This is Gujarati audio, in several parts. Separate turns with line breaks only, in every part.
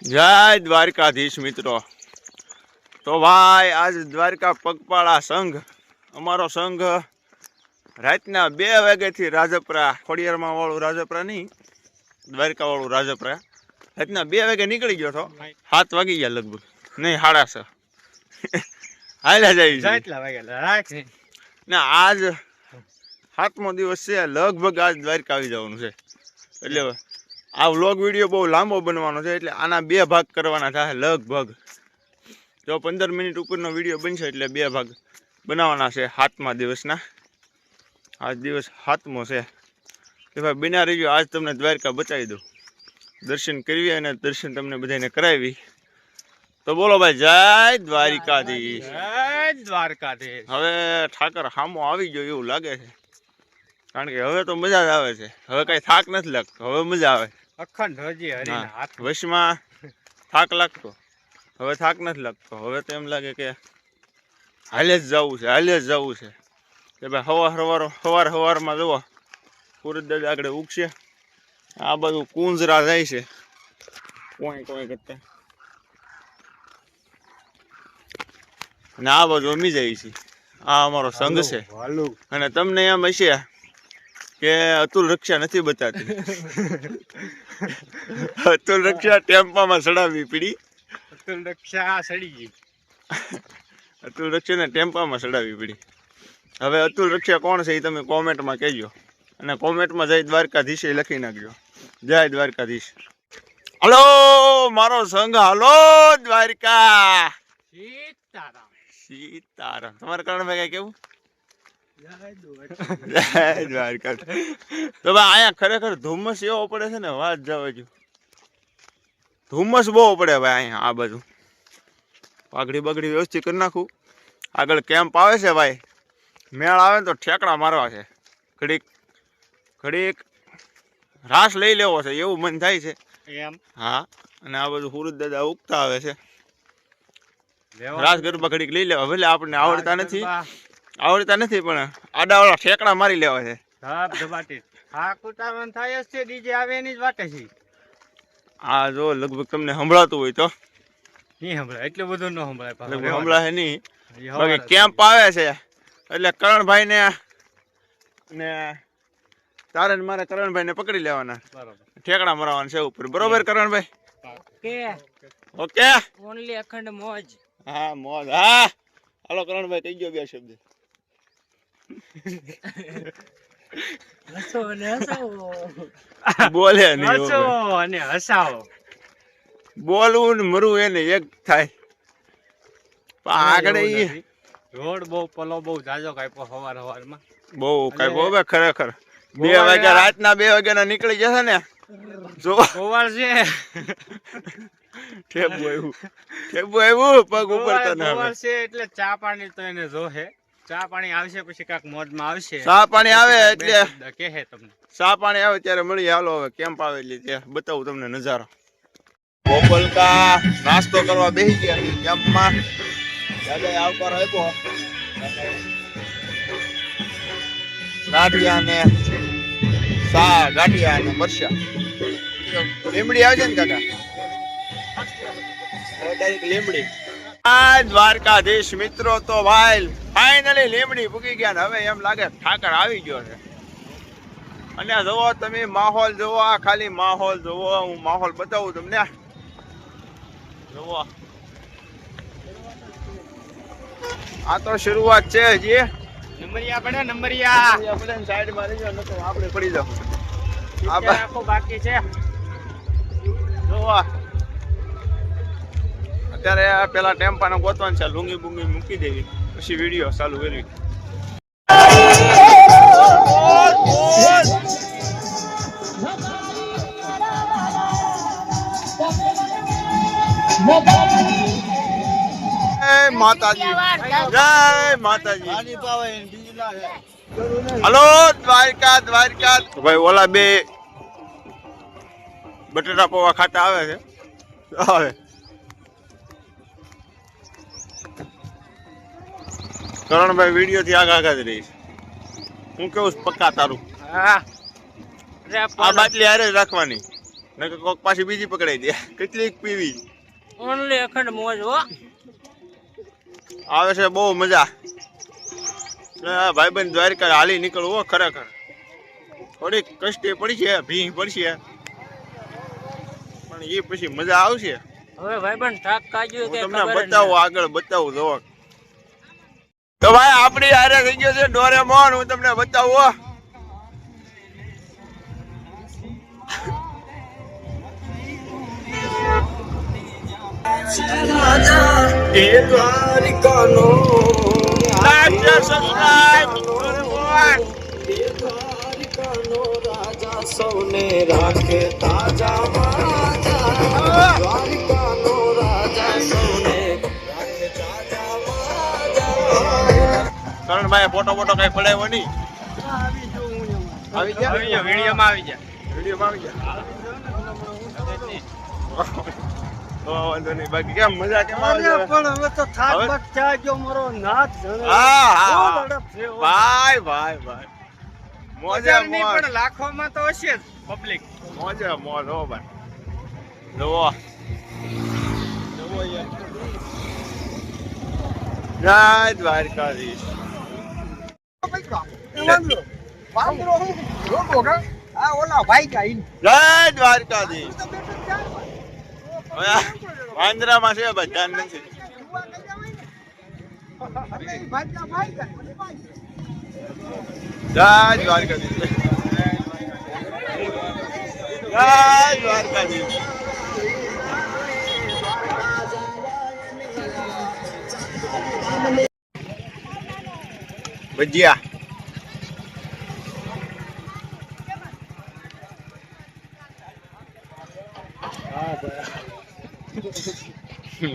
જય દ્વારકાધીશ મિત્રો. તો ભાઈ આજ દ્વારકા પગપાળા સંઘ, અમારો સંઘ રાતના 2 વાગ્યાથી રાજપરા, ખોડિયારમાં વાળું રાજપરા નહીં, દ્વારકા વાળું રાજપરા, રાતના 2 વાગે નીકળી ગયો હતો. 7 વાગી ગયા લગભગ, નહીં 6:30 હાલ્યા જાય ને. આજ 7મો દિવસ છે, લગભગ આજ દ્વારકા આવી જવાનું છે. એટલે આ વ્લોગ વિડીયો બહુ લાંબો બનવાનો છે, એટલે આના 2 ભાગ કરવાના થાય લગભગ. જો 15 મિનિટ ઉપરનો વિડીયો બનશે એટલે 2 ભાગ બનાવવાના છે 7મા દિવસના. આજ દિવસ 7મો છે. કે ભાઈ બિના રહીજો, આજ તમને દ્વારકા બતાવી દઉં, દર્શન કરવી અને દર્શન તમને બધાને કરાવી. તો બોલો ભાઈ, જય દ્વારકાધીશ.
જય દ્વારકાધીશ.
હવે ઠાકર હામો આવી ગયો એવું લાગે છે, કારણ કે હવે તો મજા જ આવે છે. હવે કઈ થાક નથી લાગતો, હવે મજા આવે.
અખંડ હજી હરીના હાથ
વશમાં થાક લાગતો, હવે થાક નથી લાગતો. હવે તો એમ લાગે કે હાલે જ જવું છે, હાલે જ જવું છે. કે ભાઈ સવારમાં જુઓ સુરજ દાદા આગળ ઉગશે, આ બધું કુંજરા જાય છે કોઈ કરતા, અને આ બાજુ અમી જાય છે. આ અમારો સંઘ છે. અને તમને એમ હશે કે અતુલ રક્ષા નથી બતાતી. અતુલ રક્ષા ટેમ્પામાં ચડાવવી પડી.
અતુલ રક્ષા સડી ગઈ.
અતુલ રક્ષાને ટેમ્પામાં ચડાવવી પડી. હવે અતુલ રક્ષા કોણ છે એ તમે કોમેન્ટમાં કહેજો, અને કોમેન્ટમાં જય દ્વારકાધીશ લખી નાખજો. જય દ્વારકાધીશ. હલો મારો સંઘ, હાલો દ્વારકા.
સીતારામ.
સીતારામ. તમારે કરણભાઈ કઈ કેવું?
જય
દ્વારકા. તો ભાઈ અહીંયા ખરેખર ધુમ્મસ એવો પડે છે ને, વાત જવા જો. ધુમ્મસ બહુ પડે ભાઈ અહીંયા. આ બાજુ પાઘડી બગડી વ્યવસ્થિત કરી નાખું. આગળ કેમ્પ આવે છે ભાઈ, મેળ આવે ને તો ઠેકડા મારવા છે. ઘડીક રાસ લઈ લેવો છે એવું મન થાય છે
એમ.
હા, અને આ બધું સુરજ દાદા ઉગતા આવે છે. રાસ ગરબા ઘડીક લઈ લેવા. ભલે આપણને આવડતા નથી પણ આડાવાળા ઠેકડા મારી લેવા છે. આ જો લગભગ તમને સંભળાતું હોય તો
નહીં સંભળાય, એટલું બધું ન સંભળાય.
સંભળાય નહીં. બાકી કેમ્પ આવે છે એટલે કરણભાઈ ને તારે મારે કરણભાઈ ને પકડી લેવાના, ઠેકડા મરાવવાના છે ઉપર. બરોબર કરણભાઈ? ઓકે.
ઓનલી અખંડ મોજ.
હા મોજ. હા હાલો કરણભાઈ કહી ગયો 2 શબ્દ.
હસો અને હસાવો.
બોલે નહીં.
હસો અને હસાવો.
બોલવું ને મરવું એને એક થાય. પણ આગળ
રોડ બહુ પલો બહુ જાજો કાપ્યો સવારમાં.
બહુ કઈ બહુ ખરેખર 2 વાગ્યા રાતના 2 વાગ્યાના નીકળી જશે ને. જો
ગોવાળ છે.
ઠેબુ આવ્યું પગ ઉપર તો ના
ગોવાળ છે એટલે ચા પાણી તો એને જોહે. ચા પાણી આવશે પછી કાક મોજમાં આવશે.
ચા પાણી આવે એટલે
કહે તમને.
ચા પાણી આવે ત્યારે મળીએ. હાલો હવે કેમ્પ આવે એટલે ત્યાં બતાવું તમને નજારો. ગોપલકા નાસ્તો કરવા બેસી ગયા કેમ્પમાં. દાદાએ આવકાર આપ્યો. ગાંઠિયા ને ગાંઠિયા ને મરચા. લીમડી આવે છે ને કાકા? લીમડી. આ દ્વારકાધીશ મિત્રો. તો ભાઈ ફાઇનલી લીમડી પૂકી ગયા ને હવે એમ લાગે ઠાકર આવી ગયો છે. અને જોવો તમે માહોલ જોવો, આ ખાલી માહોલ જોવો. હું માહોલ બતાવું તમને. જોવો આ તો શરૂઆત છે હજી.
નંબરિયા પડે, નંબરિયા
સાઈડ માં રહી જાવ, આપણે પડી જાવ.
આખો બાકી છે.
જોવો અત્યારે પેલા ટેમ્પાને ગોતવાનું છે, લુંગી બુંગી મૂકી દેવી, પછી વિડીયો ચાલુ કરવી. જય માતાજી, જય માતાજી. હલો દ્વારકા. ભાઈ ઓલા 2 બટેટા પૌવા ખાતા આવે છે. હવે કરણભાઈ વિડીયો થી આગળ જ રહીશ. હું કેવું પક્કા તારું? આ બાટલી હારે રાખવાની. નકર કોક પાછી બીજી પકડાઈ દે. કેટલીક પીવી
ઓનલી અખંડ મોજ હો.
આવે છે બહુ મજા. ભાઈબંધ દ્વારકા હાલી નીકળવો ખરેખર થોડીક કષ્ટી પડી છે, ભીંગ પડશે, પણ એ પછી મજા આવશે.
હવે ભાઈબંધ થાક કાઢ્યો કે
હું તમને
ખબર જ
બતાવું, આગળ બતાવું જોવો. તો ભાઈ આપણી હારે થઈ ગયો છે ડોરેમોન. હું તમને બતાવું. Like and subscribe, Doraemon.
સૌને રાખે તાજા માજા દ્વારિકાનો રાજા સૌને રાખે તાજા માજા.
કરણભાઈ ફોટો ફોટો કઈ પડાવ્યો નહીં. આવી ગયા
વિડીયોમાં આવી જાય.
વિડીયોમાં આવી ગયા. વાંધો નહીં. બાકી કેમ મજા કેમ આવે છે?
પણ હવે તો થાક
હવે?
બાક ચા ગયો મારો નાથ જણે.
હા હા
બહુ
હા.
ઝડપ છે હો.
ભાઈ ભાઈ ભાઈ મોજે
હજાર નહીં
મોજ
પણ લાખોમાં તો હશે જ પબ્લિક.
મોજે મોજ હો ભાઈ. જુઓ જુઓ યાર. જય દ્વારકાધીશ. જય દ્વારકાધીશ. હવે આ વાંદરામાં છે ભાઈ, ધ્યાન નથી. જય દ્વારકાધીશ. જય દ્વારકાધીશ. ભજીયા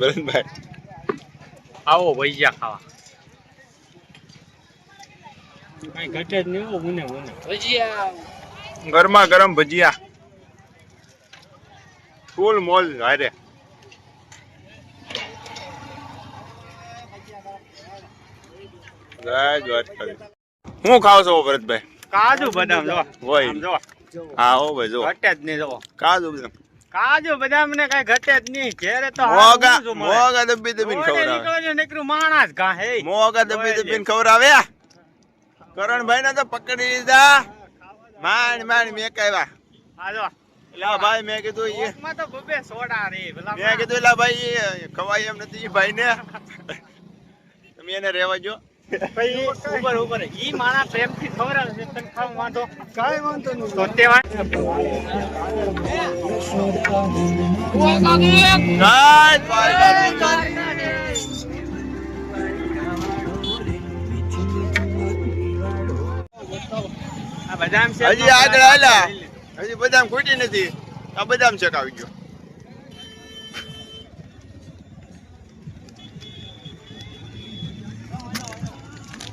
ભરતભાઈ
આવો ભજીયા ખાવા.
કઈ ઘટે જ નહીં હો, મને મને.
ભજીયા
ગરમા ગરમ ભજીયા ફૂલ મોલ હારે. જય દ્વારકાધીશ. હું ખાવ છો ભરતભાઈ?
કાજુ બદામ જો
હોય.
આમ જો
હા હો ભાઈ જો
ઘટે જ નહીં. જો
કાજુ બદામ
કાજુ બદામ ને કઈ ઘટે જ નહીં. ઘેરે તો
મોગા મોગા દબી દબીને ખવડાવે.
નીકળો નીકળું માણસ ઘા હે.
મોગા દબી દબીને ખવડાવે. કરણભાઈ ને તો પકડી લીધા. માંડ માંડ મેકાવ્યા.
આ જો
એલા ભાઈ મેં કીધું એ
કોકમાં તો બબે સોડા રે ભલા
મેં કીધું એલા ભાઈ એ ખવાય એમ નથી એ ભાઈ ને. તમે એને રહેવા જો.
ભાઈ ઉપર ઉપર ઈ માણા પ્રેમથી ખવડાવે છે. તને ખાવ વાંધો
કાંઈ વાંધો નહીં.
તો તે વાંધો
જય દ્વારકાધીશ.
આ બદામ છે
હજી આગળ હાલા. હજી બદામ ખૂટી નથી. આ બદામ શેક આવી ગયો.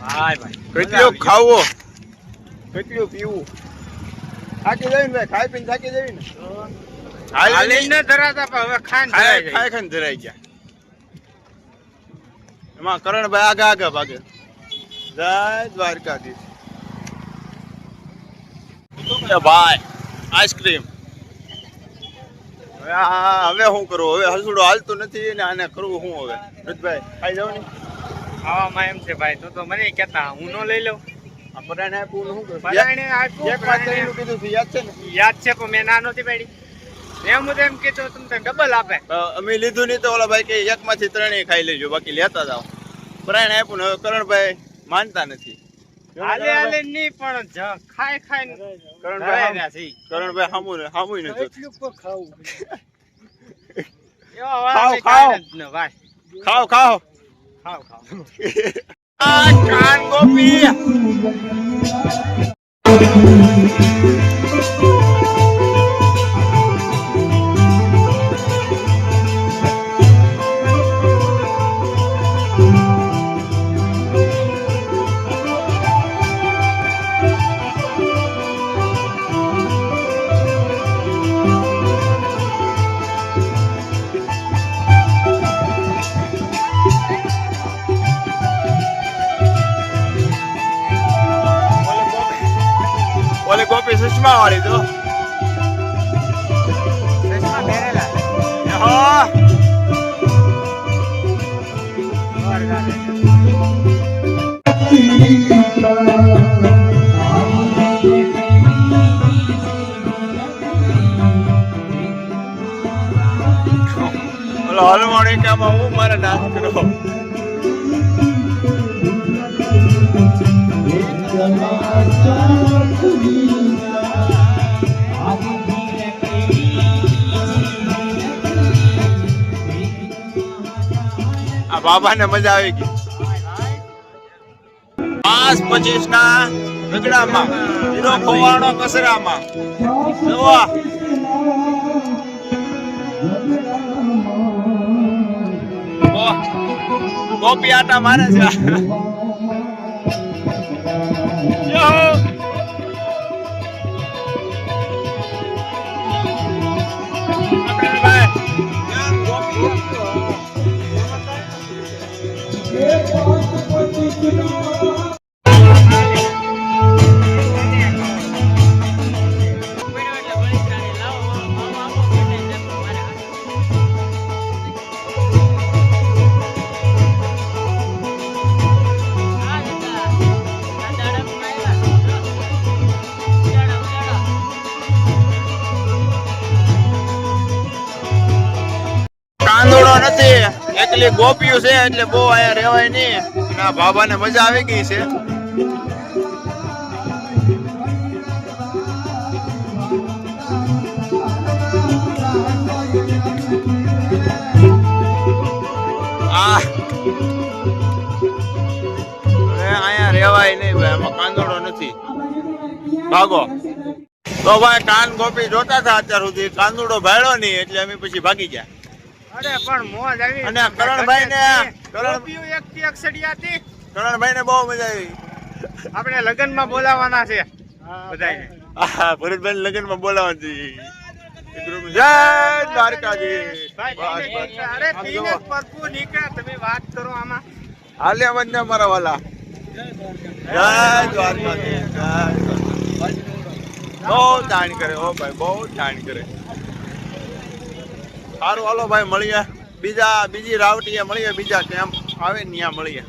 ભાઈ ભાઈ
કેટલું ખાવું, કેટલું પીવું. થાકી જવી ને ભાઈ, ખાઈ પીને થાકી જવી ને.
હાલી ન ધરાતા પણ હવે ખાન ધરાઈ જાય.
ખાઈ ખાઈને ધરાઈ ગયા. એમાં કરણભાઈ આગા આગા ભાગે. જય દ્વારકાધીશ. એ ભાઈ આઈસ્ક્રીમ. હવે શું કરું? હવે હસુડો હાલતું નથી ને આને કરવું શું હવે? રજભાઈ ખાઈ જાવ ને.
ખાવામાં એમ છે ભાઈ. તો મને કહેતા હું ન લઈ લઉં.
આ પરાણે આપ્યું ને શું કરું?
પરાણે આપ્યું,
એક વાત કરીને કીધું હતું, યાદ છે ને?
યાદ છે પણ મેં ના નહોતી પાડી. એમ હું તો એમ કીધું તમને ડબલ આપે.
અમે લીધું નહીં તો ઓલા ભાઈ કે એક માંથી ત્રણેય ખાઈ લેજો, બાકી લેતા જાઓ. પરાણે આપ્યું ને હવે કરણભાઈ માનતા નથી.
હાલે હાલે નહીં પણ ખાઈ ખાઈ
કરણભાઈ હામું નથી.
એટલું પણ ખાવું.
એવા વાળા
ખાઓ,
કાંઈ નથી ને ભાઈ.
ખાઓ ખાઓ.
ખાવ ખાવ
આ કાન ગોપી. ઓલે ગોપી સુષ્મા વાળી તો ઓલો હાર્મોનિકામાં હું મારે ડાન્સ કરો. આ બાબાને મજા આવી ગઈ. 5-25 ના રગડામાં હીરો ખોવાણો કસરામાં. જોવા ગોપી આટા મારે છે. યો. ભાઈ કાંદોડો નથી, એકલી ગોપીઓ છે એટલે બહુ અહીંયા રહેવાય નહીં. ના બાબાને મજા આવી ગઈ છે. આ હવે અહીંયા રહેવાય નહીં ભાઈ, આમાં કાંદોડો નથી. ભાગો. તો ભાઈ કાન ગોપી જોતા હતા અત્યાર સુધી, કાંદોડો ભાડ્યો નહીં એટલે અમે પછી ભાગી ગયા.
અરે પણ મોજ આવી.
અને કરણભાઈ ને
ગોપીઓ એકથી એક સડિયા હતી.
કરણભાઈ ને બહુ મજા આવી.
આપણે લગ્નમાં બોલાવાના છે બધાયને.
ભરતભાઈ લગ્નમાં બોલાવવાની. જય દ્વારકાધીશ.
ભાઈ અરે પીને જ પરપુ નીકળ્યા, તમે વાત કરો આમાં.
હાલ્યા બંને મારા વાલા. જય દ્વારકાધીશ. જય દ્વારકાધીશ. બહુ તાણ કરે હો ભાઈ, બહુ તાણ કરે. સારું હાલો ભાઈ, મળીએ બીજી રાવટીએ મળીએ, બીજા કેમ્પ આવે ને ત્યાં મળીએ.